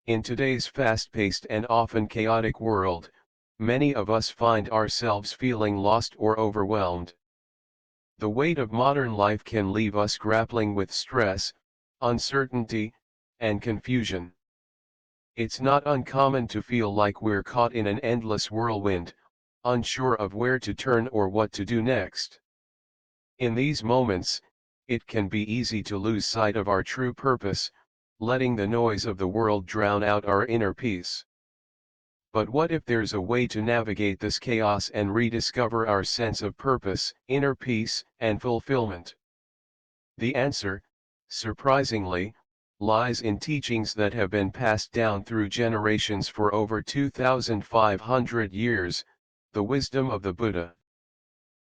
In today's fast-paced and often chaotic world, many of us find ourselves feeling lost or overwhelmed. The weight of modern life can leave us grappling with stress, uncertainty, and confusion. It's not uncommon to feel like we're caught in an endless whirlwind, unsure of where to turn or what to do next. In these moments, it can be easy to lose sight of our true purpose, letting the noise of the world drown out our inner peace. But what if there's a way to navigate this chaos and rediscover our sense of purpose, inner peace, and fulfillment? The answer, surprisingly, lies in teachings that have been passed down through generations for over 2,500 years, the wisdom of the Buddha.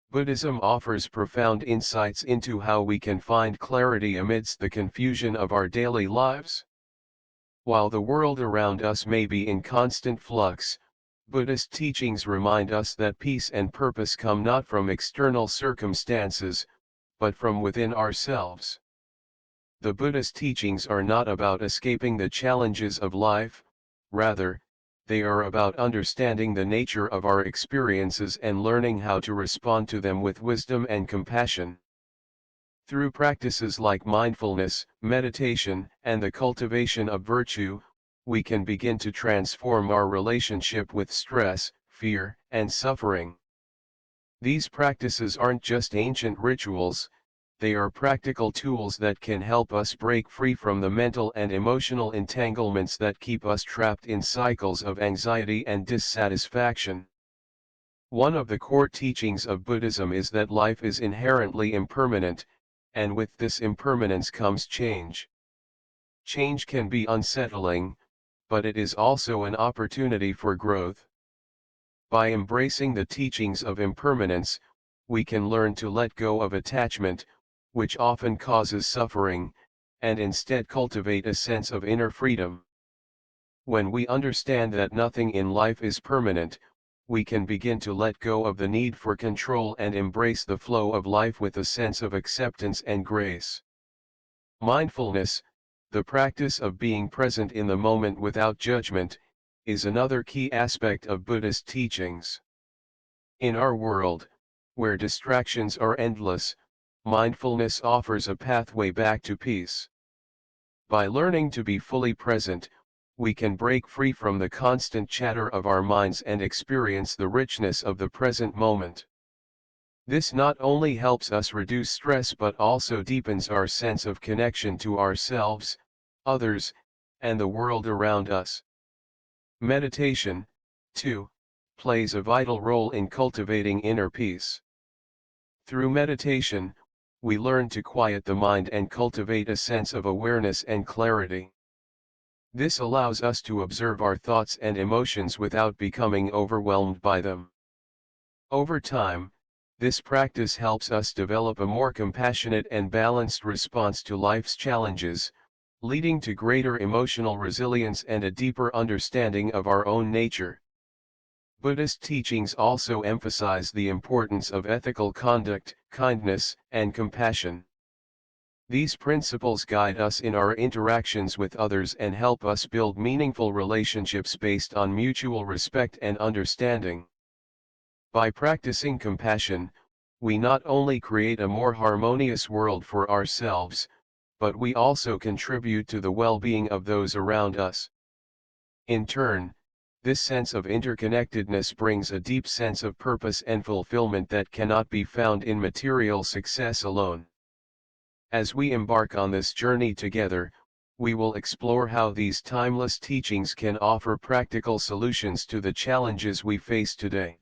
Buddhism offers profound insights into how we can find clarity amidst the confusion of our daily lives. While the world around us may be in constant flux, Buddhist teachings remind us that peace and purpose come not from external circumstances, but from within ourselves. The Buddhist teachings are not about escaping the challenges of life, rather, they are about understanding the nature of our experiences and learning how to respond to them with wisdom and compassion. Through practices like mindfulness, meditation, and the cultivation of virtue, we can begin to transform our relationship with stress, fear, and suffering. These practices aren't just ancient rituals, they are practical tools that can help us break free from the mental and emotional entanglements that keep us trapped in cycles of anxiety and dissatisfaction. One of the core teachings of Buddhism is that life is inherently impermanent, and with this impermanence comes change. Change can be unsettling, but it is also an opportunity for growth. By embracing the teachings of impermanence, we can learn to let go of attachment, which often causes suffering, and instead cultivate a sense of inner freedom. When we understand that nothing in life is permanent, we can begin to let go of the need for control and embrace the flow of life with a sense of acceptance and grace. Mindfulness, the practice of being present in the moment without judgment, is another key aspect of Buddhist teachings. In our world, where distractions are endless, mindfulness offers a pathway back to peace. By learning to be fully present, we can break free from the constant chatter of our minds and experience the richness of the present moment. This not only helps us reduce stress but also deepens our sense of connection to ourselves, others, and the world around us. Meditation, too, plays a vital role in cultivating inner peace. Through meditation, we learn to quiet the mind and cultivate a sense of awareness and clarity. This allows us to observe our thoughts and emotions without becoming overwhelmed by them. Over time, this practice helps us develop a more compassionate and balanced response to life's challenges, leading to greater emotional resilience and a deeper understanding of our own nature. Buddhist teachings also emphasize the importance of ethical conduct, kindness, and compassion. These principles guide us in our interactions with others and help us build meaningful relationships based on mutual respect and understanding. By practicing compassion, we not only create a more harmonious world for ourselves, but we also contribute to the well-being of those around us. In turn, this sense of interconnectedness brings a deep sense of purpose and fulfillment that cannot be found in material success alone. As we embark on this journey together, we will explore how these timeless teachings can offer practical solutions to the challenges we face today.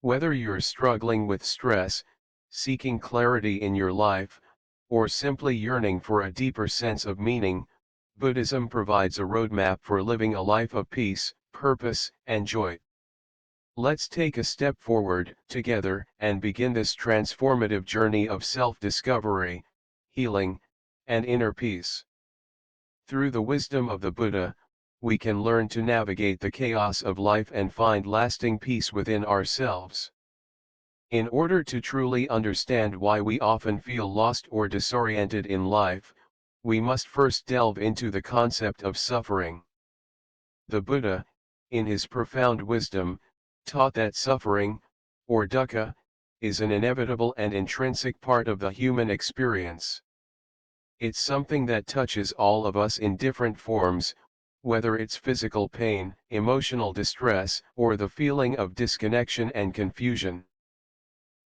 Whether you're struggling with stress, seeking clarity in your life, or simply yearning for a deeper sense of meaning, Buddhism provides a roadmap for living a life of peace, purpose, and joy. Let's take a step forward, together, and begin this transformative journey of self-discovery, healing, and inner peace. Through the wisdom of the Buddha, we can learn to navigate the chaos of life and find lasting peace within ourselves. In order to truly understand why we often feel lost or disoriented in life, we must first delve into the concept of suffering. The Buddha, in his profound wisdom, taught that suffering, or dukkha, is an inevitable and intrinsic part of the human experience. It's something that touches all of us in different forms, whether it's physical pain, emotional distress, or the feeling of disconnection and confusion.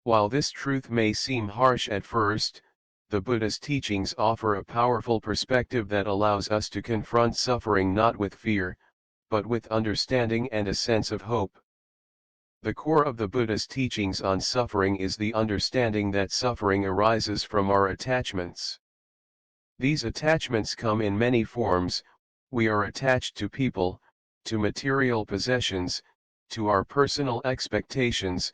While this truth may seem harsh at first, the Buddha's teachings offer a powerful perspective that allows us to confront suffering not with fear, but with understanding and a sense of hope. The core of the Buddha's teachings on suffering is the understanding that suffering arises from our attachments. These attachments come in many forms. We are attached to people, to material possessions, to our personal expectations,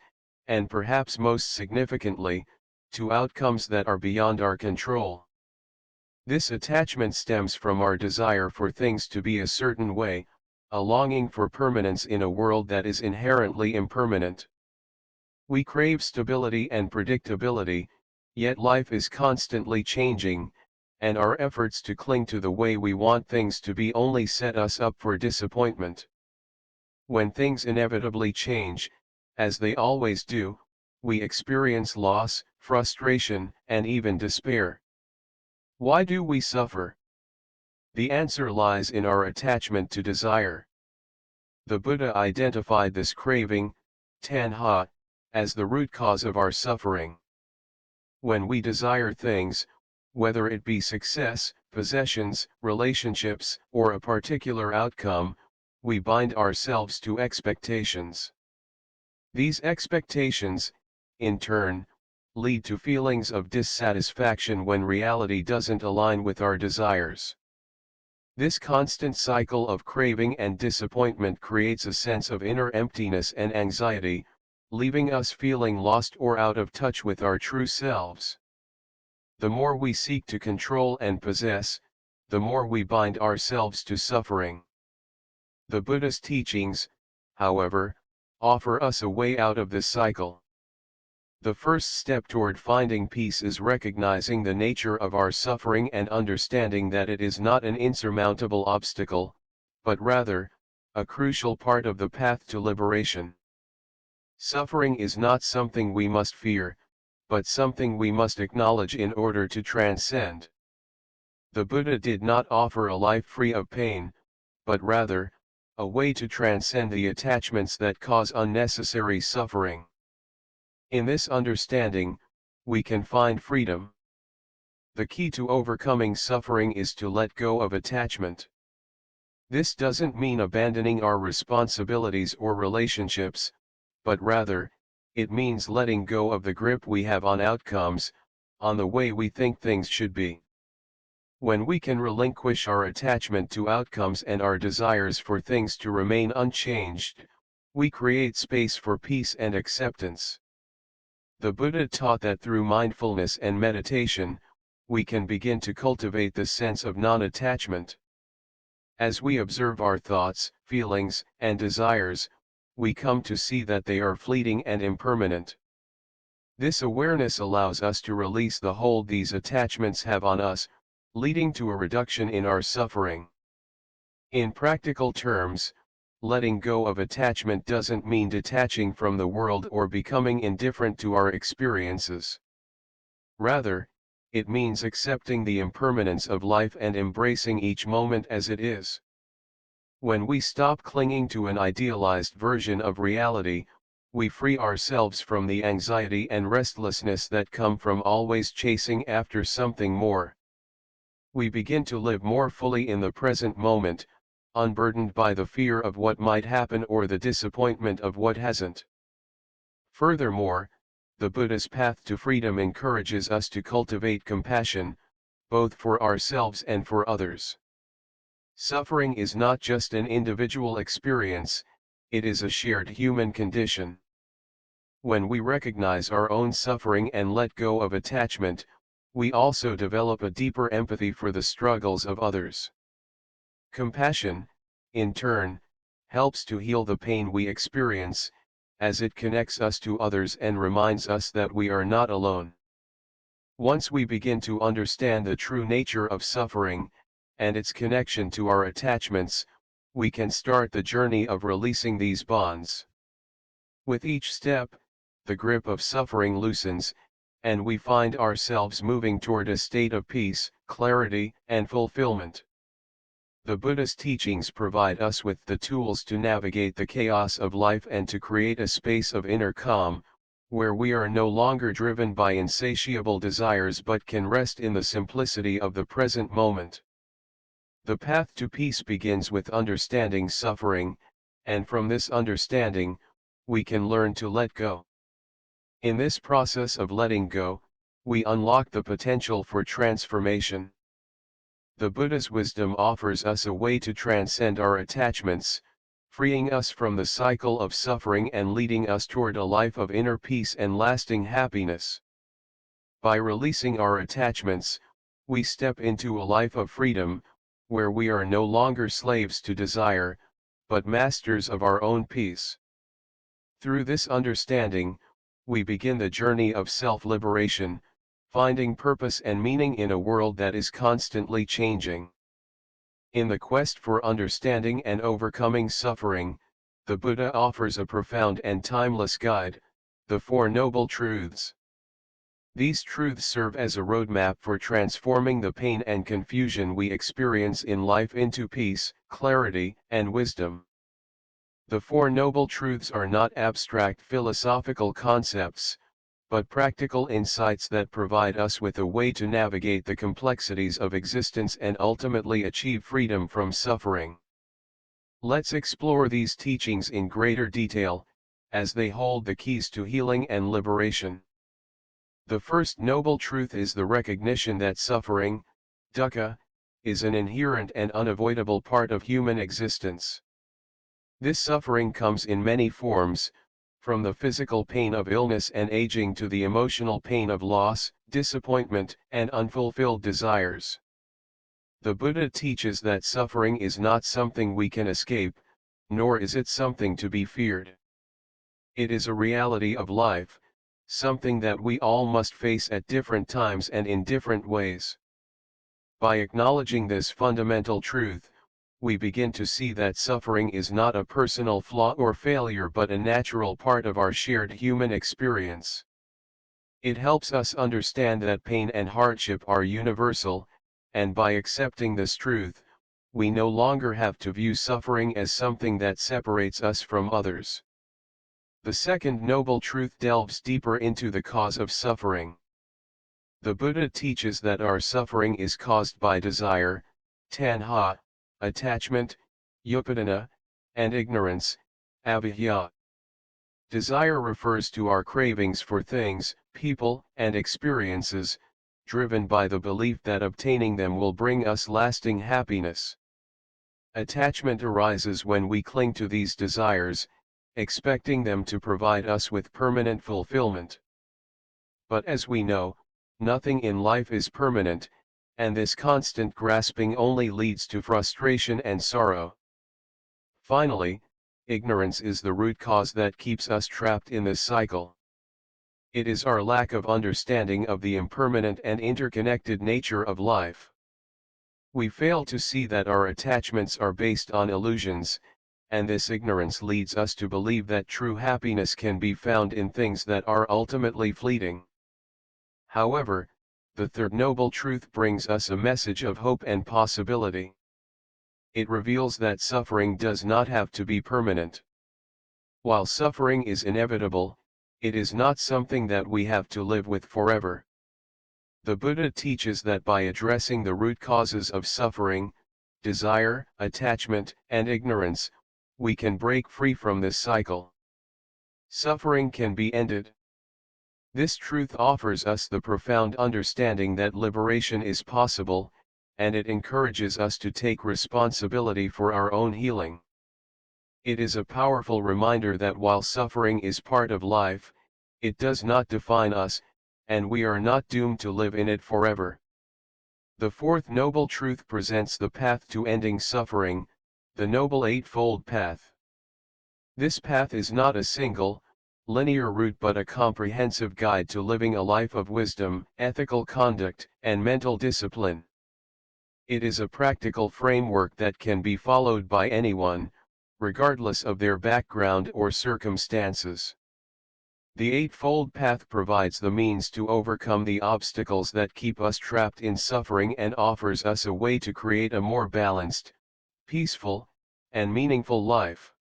and perhaps most significantly, to outcomes that are beyond our control. This attachment stems from our desire for things to be a certain way, a longing for permanence in a world that is inherently impermanent. We crave stability and predictability, yet life is constantly changing, and our efforts to cling to the way we want things to be only set us up for disappointment. When things inevitably change, as they always do, we experience loss, frustration, and even despair. Why do we suffer? The answer lies in our attachment to desire. The Buddha identified this craving, tanha, as the root cause of our suffering. When we desire things, whether it be success, possessions, relationships, or a particular outcome, we bind ourselves to expectations. These expectations, in turn, lead to feelings of dissatisfaction when reality doesn't align with our desires. This constant cycle of craving and disappointment creates a sense of inner emptiness and anxiety, leaving us feeling lost or out of touch with our true selves. The more we seek to control and possess, the more we bind ourselves to suffering. The Buddha's teachings, however, offer us a way out of this cycle. The first step toward finding peace is recognizing the nature of our suffering and understanding that it is not an insurmountable obstacle, but rather, a crucial part of the path to liberation. Suffering is not something we must fear, but something we must acknowledge in order to transcend. The Buddha did not offer a life free of pain, but rather, a way to transcend the attachments that cause unnecessary suffering. In this understanding, we can find freedom. The key to overcoming suffering is to let go of attachment. This doesn't mean abandoning our responsibilities or relationships, but rather, it means letting go of the grip we have on outcomes, on the way we think things should be. When we can relinquish our attachment to outcomes and our desires for things to remain unchanged, we create space for peace and acceptance. The Buddha taught that through mindfulness and meditation, we can begin to cultivate the sense of non-attachment. As we observe our thoughts, feelings, and desires, we come to see that they are fleeting and impermanent. This awareness allows us to release the hold these attachments have on us, leading to a reduction in our suffering. In practical terms, letting go of attachment doesn't mean detaching from the world or becoming indifferent to our experiences. Rather, it means accepting the impermanence of life and embracing each moment as it is. When we stop clinging to an idealized version of reality, we free ourselves from the anxiety and restlessness that come from always chasing after something more. We begin to live more fully in the present moment, unburdened by the fear of what might happen or the disappointment of what hasn't. Furthermore, the Buddha's path to freedom encourages us to cultivate compassion, both for ourselves and for others. Suffering is not just an individual experience, it is a shared human condition. When we recognize our own suffering and let go of attachment, we also develop a deeper empathy for the struggles of others. Compassion, in turn, helps to heal the pain we experience, as it connects us to others and reminds us that we are not alone. Once we begin to understand the true nature of suffering, and its connection to our attachments, we can start the journey of releasing these bonds. With each step, the grip of suffering loosens, and we find ourselves moving toward a state of peace, clarity, and fulfillment. The Buddhist teachings provide us with the tools to navigate the chaos of life and to create a space of inner calm, where we are no longer driven by insatiable desires but can rest in the simplicity of the present moment. The path to peace begins with understanding suffering, and from this understanding, we can learn to let go. In this process of letting go, we unlock the potential for transformation. The Buddha's wisdom offers us a way to transcend our attachments, freeing us from the cycle of suffering and leading us toward a life of inner peace and lasting happiness. By releasing our attachments, we step into a life of freedom, where we are no longer slaves to desire, but masters of our own peace. Through this understanding, we begin the journey of self-liberation, finding purpose and meaning in a world that is constantly changing. In the quest for understanding and overcoming suffering, the Buddha offers a profound and timeless guide, the Four Noble Truths. These truths serve as a roadmap for transforming the pain and confusion we experience in life into peace, clarity, and wisdom. The Four Noble Truths are not abstract philosophical concepts, but practical insights that provide us with a way to navigate the complexities of existence and ultimately achieve freedom from suffering. Let's explore these teachings in greater detail, as they hold the keys to healing and liberation. The first noble truth is the recognition that suffering, dukkha, is an inherent and unavoidable part of human existence. This suffering comes in many forms, from the physical pain of illness and aging to the emotional pain of loss, disappointment, and unfulfilled desires. The Buddha teaches that suffering is not something we can escape, nor is it something to be feared. It is a reality of life, something that we all must face at different times and in different ways. By acknowledging this fundamental truth, we begin to see that suffering is not a personal flaw or failure but a natural part of our shared human experience. It helps us understand that pain and hardship are universal, and by accepting this truth, we no longer have to view suffering as something that separates us from others. The second noble truth delves deeper into the cause of suffering. The Buddha teaches that our suffering is caused by desire, tanha, attachment, upadana, and ignorance, avidya. Desire refers to our cravings for things, people, and experiences, driven by the belief that obtaining them will bring us lasting happiness. Attachment arises when we cling to these desires, expecting them to provide us with permanent fulfillment. But as we know, nothing in life is permanent, and this constant grasping only leads to frustration and sorrow. Finally, ignorance is the root cause that keeps us trapped in this cycle. It is our lack of understanding of the impermanent and interconnected nature of life. We fail to see that our attachments are based on illusions, and this ignorance leads us to believe that true happiness can be found in things that are ultimately fleeting. However, the third noble truth brings us a message of hope and possibility. It reveals that suffering does not have to be permanent. While suffering is inevitable, it is not something that we have to live with forever. The Buddha teaches that by addressing the root causes of suffering, desire, attachment, and ignorance, we can break free from this cycle. Suffering can be ended. This truth offers us the profound understanding that liberation is possible, and it encourages us to take responsibility for our own healing. It is a powerful reminder that while suffering is part of life, it does not define us, and we are not doomed to live in it forever. The fourth noble truth presents the path to ending suffering, the Noble Eightfold Path. This path is not a single, linear route but a comprehensive guide to living a life of wisdom, ethical conduct, and mental discipline. It is a practical framework that can be followed by anyone, regardless of their background or circumstances. The Eightfold Path provides the means to overcome the obstacles that keep us trapped in suffering and offers us a way to create a more balanced, peaceful, and meaningful life.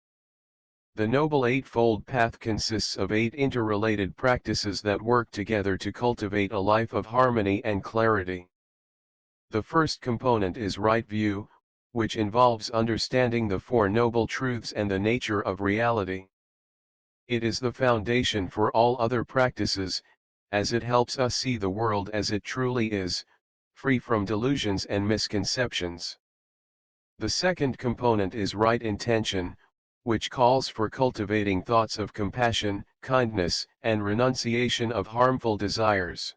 The Noble Eightfold Path consists of 8 interrelated practices that work together to cultivate a life of harmony and clarity. The first component is right view, which involves understanding the Four Noble Truths and the nature of reality. It is the foundation for all other practices, as it helps us see the world as it truly is, free from delusions and misconceptions. The second component is right intention, which calls for cultivating thoughts of compassion, kindness, and renunciation of harmful desires.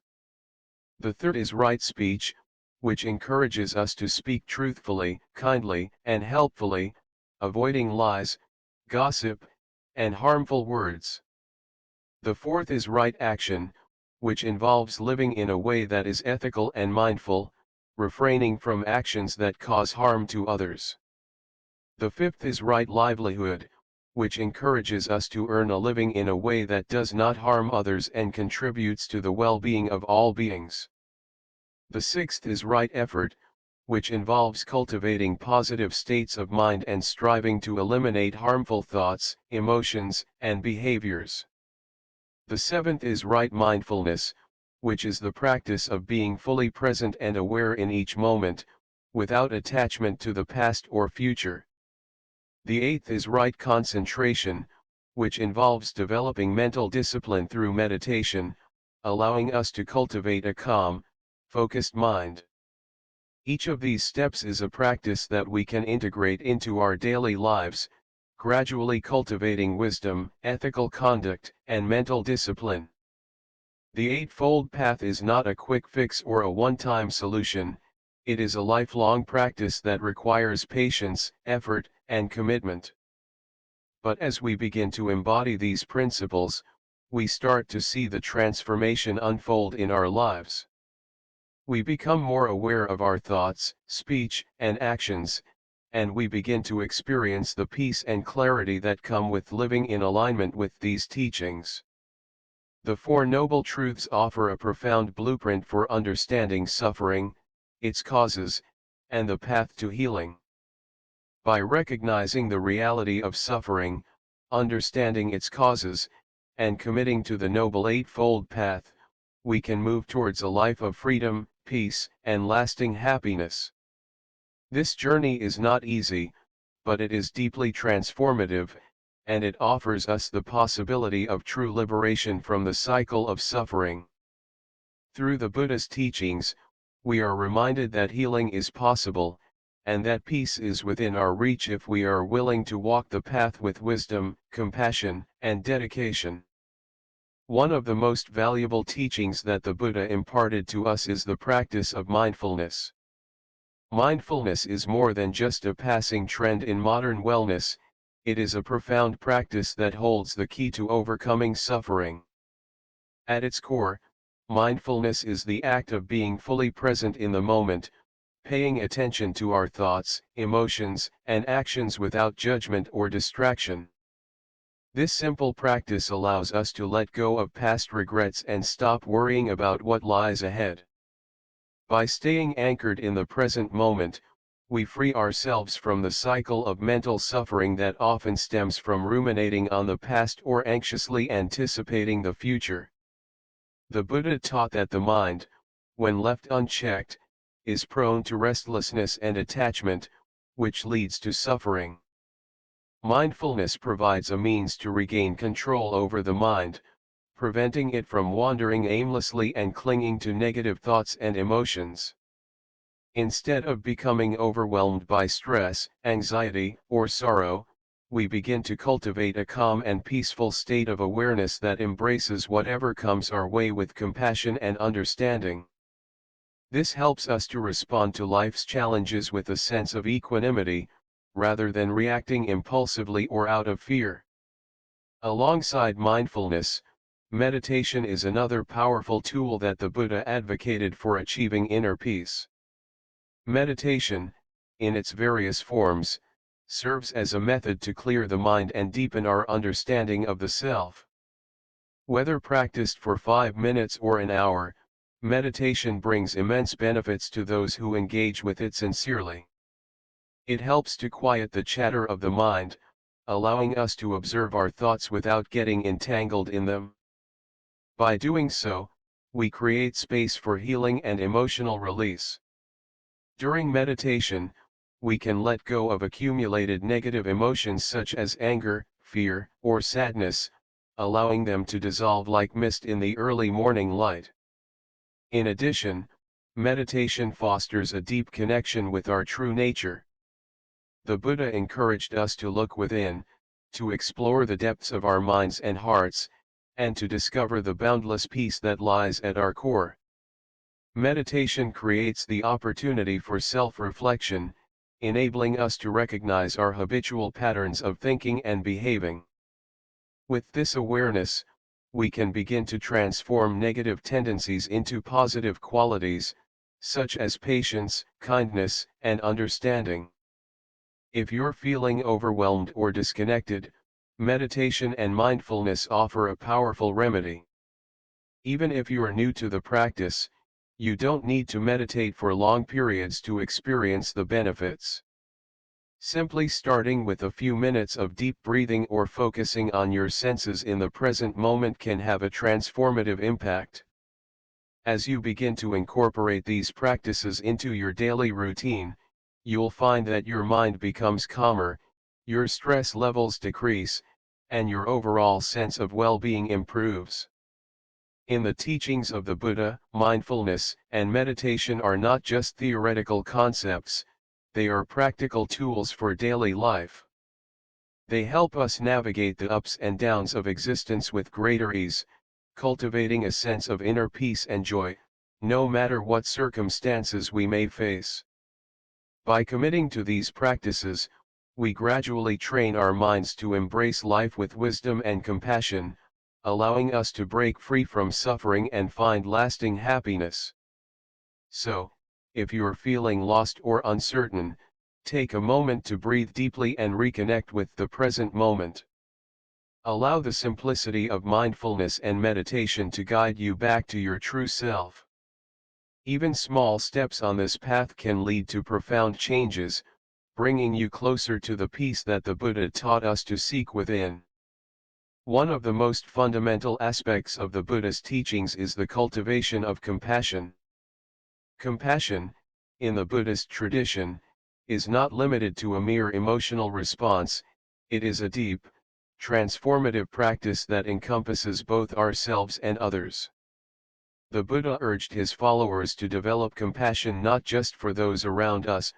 The third is right speech, which encourages us to speak truthfully, kindly, and helpfully, avoiding lies, gossip, and harmful words. The fourth is right action, which involves living in a way that is ethical and mindful, refraining from actions that cause harm to others. The fifth is right livelihood, which encourages us to earn a living in a way that does not harm others and contributes to the well-being of all beings. The sixth is right effort, which involves cultivating positive states of mind and striving to eliminate harmful thoughts, emotions, and behaviors. The seventh is right mindfulness, which is the practice of being fully present and aware in each moment, without attachment to the past or future. The eighth is right concentration, which involves developing mental discipline through meditation, allowing us to cultivate a calm, focused mind. Each of these steps is a practice that we can integrate into our daily lives, gradually cultivating wisdom, ethical conduct, and mental discipline. The Eightfold Path is not a quick fix or a one-time solution, it is a lifelong practice that requires patience, effort, and commitment. But as we begin to embody these principles, we start to see the transformation unfold in our lives. We become more aware of our thoughts, speech, and actions, and we begin to experience the peace and clarity that come with living in alignment with these teachings. The Four Noble Truths offer a profound blueprint for understanding suffering, its causes, and the path to healing. By recognizing the reality of suffering, understanding its causes, and committing to the Noble Eightfold Path, we can move towards a life of freedom, peace, and lasting happiness. This journey is not easy, but it is deeply transformative, and it offers us the possibility of true liberation from the cycle of suffering. Through the Buddhist teachings, we are reminded that healing is possible, and that peace is within our reach if we are willing to walk the path with wisdom, compassion, and dedication. One of the most valuable teachings that the Buddha imparted to us is the practice of mindfulness. Mindfulness is more than just a passing trend in modern wellness, it is a profound practice that holds the key to overcoming suffering. At its core, mindfulness is the act of being fully present in the moment, paying attention to our thoughts, emotions, and actions without judgment or distraction. This simple practice allows us to let go of past regrets and stop worrying about what lies ahead. By staying anchored in the present moment, we free ourselves from the cycle of mental suffering that often stems from ruminating on the past or anxiously anticipating the future. The Buddha taught that the mind, when left unchecked, is prone to restlessness and attachment, which leads to suffering. Mindfulness provides a means to regain control over the mind, preventing it from wandering aimlessly and clinging to negative thoughts and emotions. Instead of becoming overwhelmed by stress, anxiety, or sorrow, we begin to cultivate a calm and peaceful state of awareness that embraces whatever comes our way with compassion and understanding. This helps us to respond to life's challenges with a sense of equanimity, rather than reacting impulsively or out of fear. Alongside mindfulness, meditation is another powerful tool that the Buddha advocated for achieving inner peace. Meditation, in its various forms, serves as a method to clear the mind and deepen our understanding of the self. Whether practiced for 5 minutes or an hour, meditation brings immense benefits to those who engage with it sincerely. It helps to quiet the chatter of the mind, allowing us to observe our thoughts without getting entangled in them. By doing so, we create space for healing and emotional release. During meditation, we can let go of accumulated negative emotions such as anger, fear, or sadness, allowing them to dissolve like mist in the early morning light. In addition, meditation fosters a deep connection with our true nature. The Buddha encouraged us to look within, to explore the depths of our minds and hearts, and to discover the boundless peace that lies at our core. Meditation creates the opportunity for self-reflection, enabling us to recognize our habitual patterns of thinking and behaving. With this awareness, we can begin to transform negative tendencies into positive qualities, such as patience, kindness, and understanding. If you're feeling overwhelmed or disconnected, meditation and mindfulness offer a powerful remedy. Even if you are new to the practice, you don't need to meditate for long periods to experience the benefits. Simply starting with a few minutes of deep breathing or focusing on your senses in the present moment can have a transformative impact. As you begin to incorporate these practices into your daily routine, you'll find that your mind becomes calmer, your stress levels decrease, and your overall sense of well-being improves. In the teachings of the Buddha, mindfulness and meditation are not just theoretical concepts, they are practical tools for daily life. They help us navigate the ups and downs of existence with greater ease, cultivating a sense of inner peace and joy, no matter what circumstances we may face. By committing to these practices, we gradually train our minds to embrace life with wisdom and compassion, allowing us to break free from suffering and find lasting happiness. So, if you're feeling lost or uncertain, take a moment to breathe deeply and reconnect with the present moment. Allow the simplicity of mindfulness and meditation to guide you back to your true self. Even small steps on this path can lead to profound changes, bringing you closer to the peace that the Buddha taught us to seek within. One of the most fundamental aspects of the Buddha's teachings is the cultivation of compassion. Compassion, in the Buddhist tradition, is not limited to a mere emotional response, it is a deep, transformative practice that encompasses both ourselves and others. The Buddha urged his followers to develop compassion not just for those around us,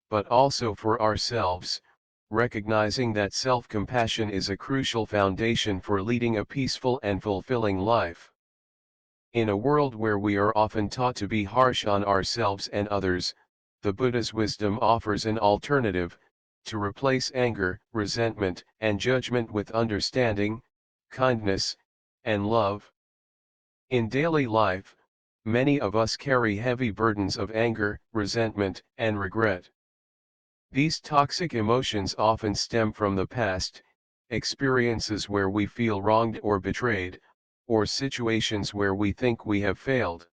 but also for ourselves, recognizing that self-compassion is a crucial foundation for leading a peaceful and fulfilling life. In a world where we are often taught to be harsh on ourselves and others, the Buddha's wisdom offers an alternative, to replace anger, resentment, and judgment with understanding, kindness, and love. In daily life, many of us carry heavy burdens of anger, resentment, and regret. These toxic emotions often stem from the past, experiences where we feel wronged or betrayed, or situations where we think we have failed.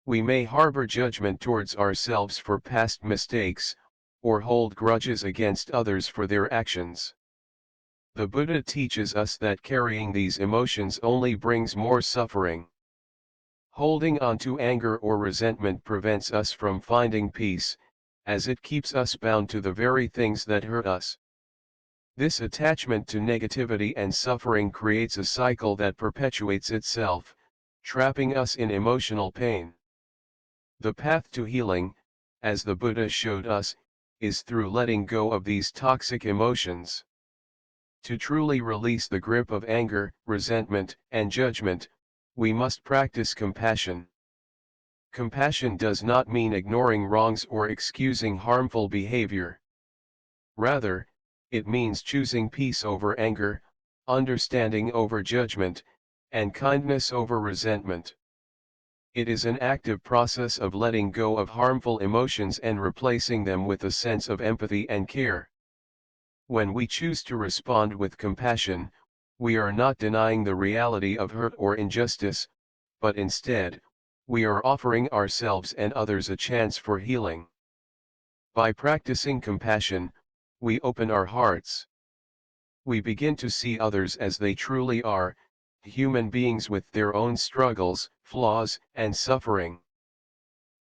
We may harbor judgment towards ourselves for past mistakes, or hold grudges against others for their actions. The Buddha teaches us that carrying these emotions only brings more suffering. Holding on to anger or resentment prevents us from finding peace, as it keeps us bound to the very things that hurt us. This attachment to negativity and suffering creates a cycle that perpetuates itself, trapping us in emotional pain. The path to healing, as the Buddha showed us, is through letting go of these toxic emotions. To truly release the grip of anger, resentment, and judgment, we must practice compassion. Compassion does not mean ignoring wrongs or excusing harmful behavior. Rather, it means choosing peace over anger, understanding over judgment, and kindness over resentment. It is an active process of letting go of harmful emotions and replacing them with a sense of empathy and care. When we choose to respond with compassion, we are not denying the reality of hurt or injustice, but instead, we are offering ourselves and others a chance for healing. By practicing compassion, we open our hearts. We begin to see others as they truly are, human beings with their own struggles, flaws, and suffering.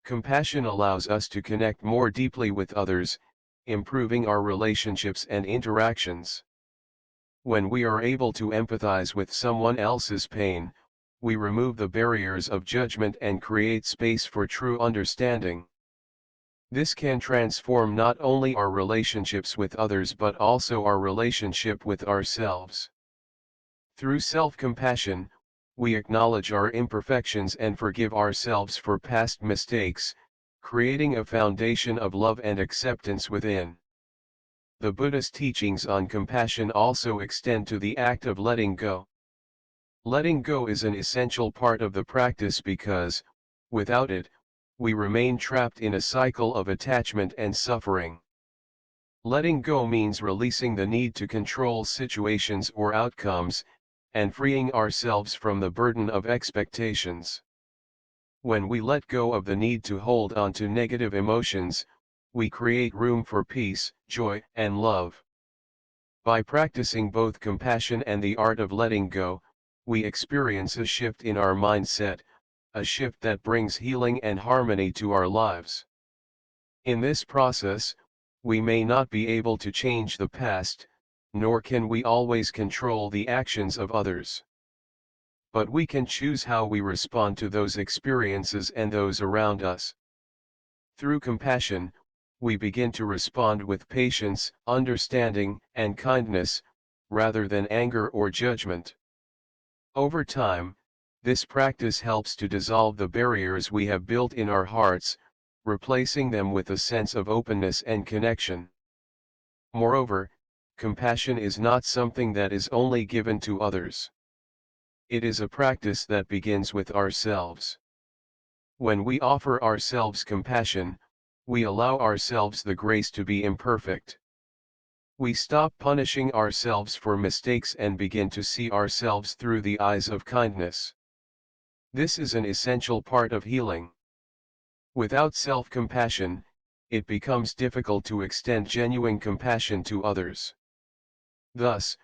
Compassion allows us to connect more deeply with others, improving our relationships and interactions. When we are able to empathize with someone else's pain, we remove the barriers of judgment and create space for true understanding. This can transform not only our relationships with others but also our relationship with ourselves. Through self-compassion, we acknowledge our imperfections and forgive ourselves for past mistakes, creating a foundation of love and acceptance within. The Buddhist teachings on compassion also extend to the act of letting go. Letting go is an essential part of the practice because, without it, we remain trapped in a cycle of attachment and suffering. Letting go means releasing the need to control situations or outcomes, and freeing ourselves from the burden of expectations. When we let go of the need to hold on to negative emotions, we create room for peace, joy, and love. By practicing both compassion and the art of letting go, we experience a shift in our mindset, a shift that brings healing and harmony to our lives. In this process, we may not be able to change the past, nor can we always control the actions of others. But we can choose how we respond to those experiences and those around us. Through compassion, we begin to respond with patience, understanding, and kindness, rather than anger or judgment. Over time, this practice helps to dissolve the barriers we have built in our hearts, replacing them with a sense of openness and connection. Moreover, compassion is not something that is only given to others. It is a practice that begins with ourselves. When we offer ourselves compassion, we allow ourselves the grace to be imperfect. We stop punishing ourselves for mistakes and begin to see ourselves through the eyes of kindness. This is an essential part of healing. Without self-compassion, it becomes difficult to extend genuine compassion to others. Thus,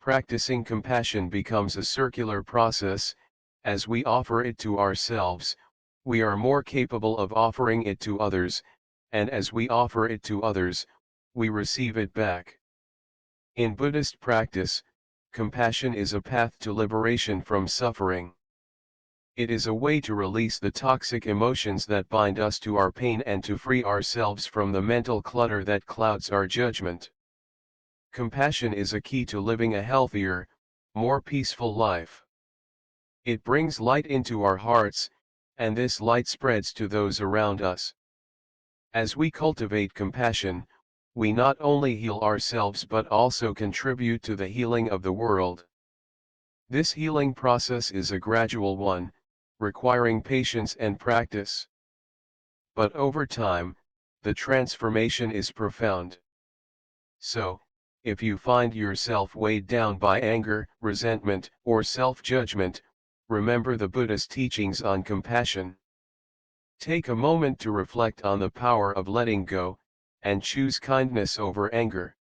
practicing compassion becomes a circular process. As we offer it to ourselves, we are more capable of offering it to others, and as we offer it to others, we receive it back. In Buddhist practice, compassion is a path to liberation from suffering. It is a way to release the toxic emotions that bind us to our pain and to free ourselves from the mental clutter that clouds our judgment. Compassion is a key to living a healthier, more peaceful life. It brings light into our hearts, and this light spreads to those around us. As we cultivate compassion, we not only heal ourselves but also contribute to the healing of the world. This healing process is a gradual one, requiring patience and practice. But over time, the transformation is profound. So, if you find yourself weighed down by anger, resentment, or self-judgment, remember the Buddha's teachings on compassion. Take a moment to reflect on the power of letting go, and choose kindness over anger.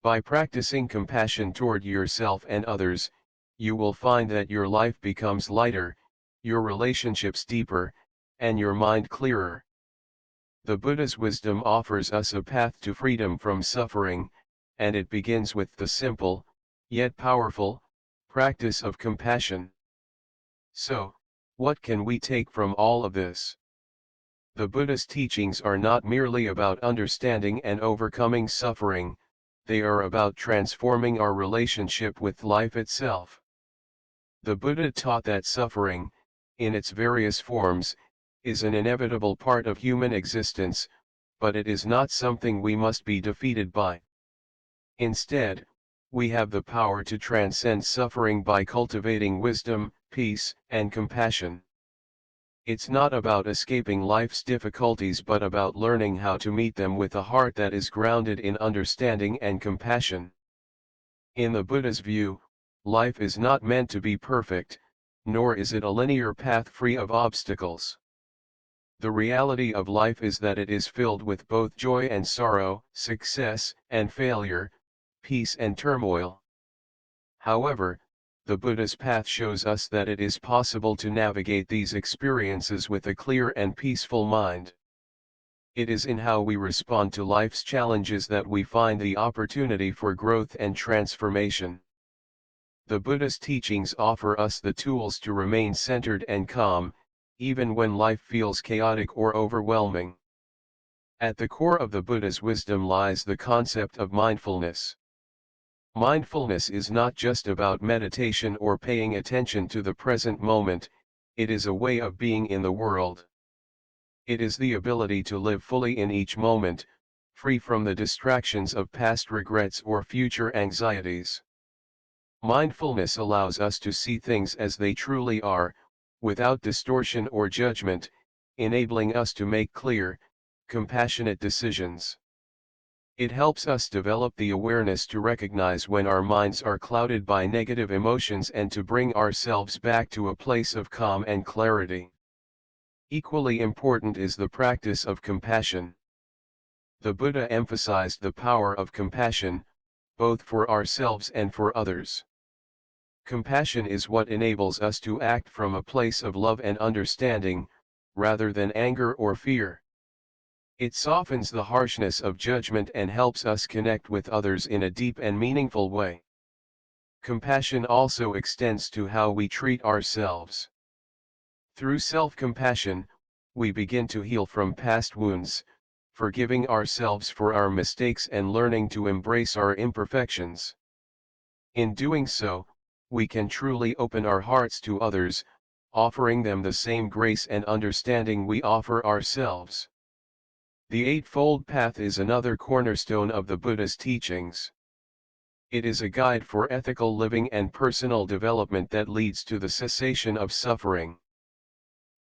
By practicing compassion toward yourself and others, you will find that your life becomes lighter, your relationships deeper, and your mind clearer. The Buddha's wisdom offers us a path to freedom from suffering, and it begins with the simple, yet powerful, practice of compassion. So, what can we take from all of this? The Buddha's teachings are not merely about understanding and overcoming suffering, they are about transforming our relationship with life itself. The Buddha taught that suffering, in its various forms, is an inevitable part of human existence, but it is not something we must be defeated by. Instead, we have the power to transcend suffering by cultivating wisdom, peace, and compassion. It's not about escaping life's difficulties but about learning how to meet them with a heart that is grounded in understanding and compassion. In the Buddha's view, life is not meant to be perfect, nor is it a linear path free of obstacles. The reality of life is that it is filled with both joy and sorrow, success and failure, peace and turmoil. However, the Buddha's path shows us that it is possible to navigate these experiences with a clear and peaceful mind. It is in how we respond to life's challenges that we find the opportunity for growth and transformation. The Buddha's teachings offer us the tools to remain centered and calm, even when life feels chaotic or overwhelming. At the core of the Buddha's wisdom lies the concept of mindfulness. Mindfulness is not just about meditation or paying attention to the present moment, it is a way of being in the world. It is the ability to live fully in each moment, free from the distractions of past regrets or future anxieties. Mindfulness allows us to see things as they truly are, without distortion or judgment, enabling us to make clear, compassionate decisions. It helps us develop the awareness to recognize when our minds are clouded by negative emotions and to bring ourselves back to a place of calm and clarity. Equally important is the practice of compassion. The Buddha emphasized the power of compassion, both for ourselves and for others. Compassion is what enables us to act from a place of love and understanding, rather than anger or fear. It softens the harshness of judgment and helps us connect with others in a deep and meaningful way. Compassion also extends to how we treat ourselves. Through self-compassion, we begin to heal from past wounds, forgiving ourselves for our mistakes and learning to embrace our imperfections. In doing so, we can truly open our hearts to others, offering them the same grace and understanding we offer ourselves. The Eightfold Path is another cornerstone of the Buddha's teachings. It is a guide for ethical living and personal development that leads to the cessation of suffering.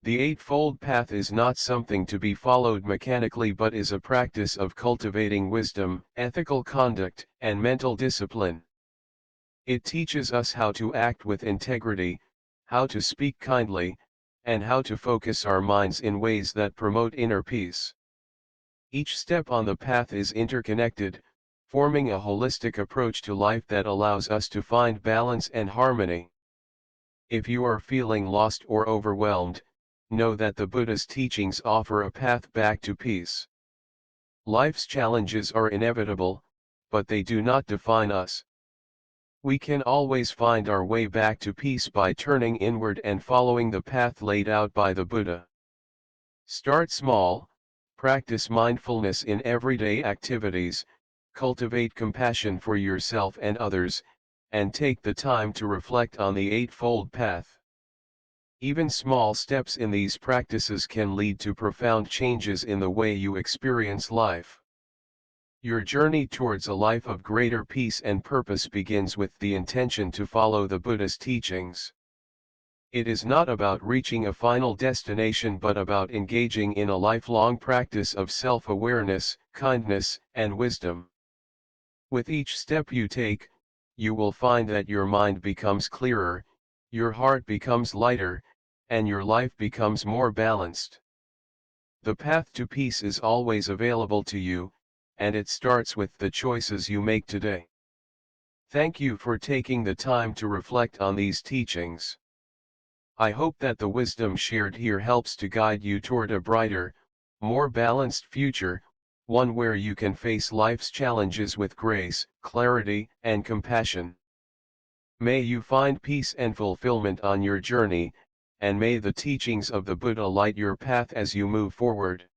The Eightfold Path is not something to be followed mechanically but is a practice of cultivating wisdom, ethical conduct, and mental discipline. It teaches us how to act with integrity, how to speak kindly, and how to focus our minds in ways that promote inner peace. Each step on the path is interconnected, forming a holistic approach to life that allows us to find balance and harmony. If you are feeling lost or overwhelmed, know that the Buddha's teachings offer a path back to peace. Life's challenges are inevitable, but they do not define us. We can always find our way back to peace by turning inward and following the path laid out by the Buddha. Start small, practice mindfulness in everyday activities, cultivate compassion for yourself and others, and take the time to reflect on the Eightfold Path. Even small steps in these practices can lead to profound changes in the way you experience life. Your journey towards a life of greater peace and purpose begins with the intention to follow the Buddha's teachings. It is not about reaching a final destination but about engaging in a lifelong practice of self-awareness, kindness, and wisdom. With each step you take, you will find that your mind becomes clearer, your heart becomes lighter, and your life becomes more balanced. The path to peace is always available to you, and it starts with the choices you make today. Thank you for taking the time to reflect on these teachings. I hope that the wisdom shared here helps to guide you toward a brighter, more balanced future, one where you can face life's challenges with grace, clarity, and compassion. May you find peace and fulfillment on your journey, and may the teachings of the Buddha light your path as you move forward.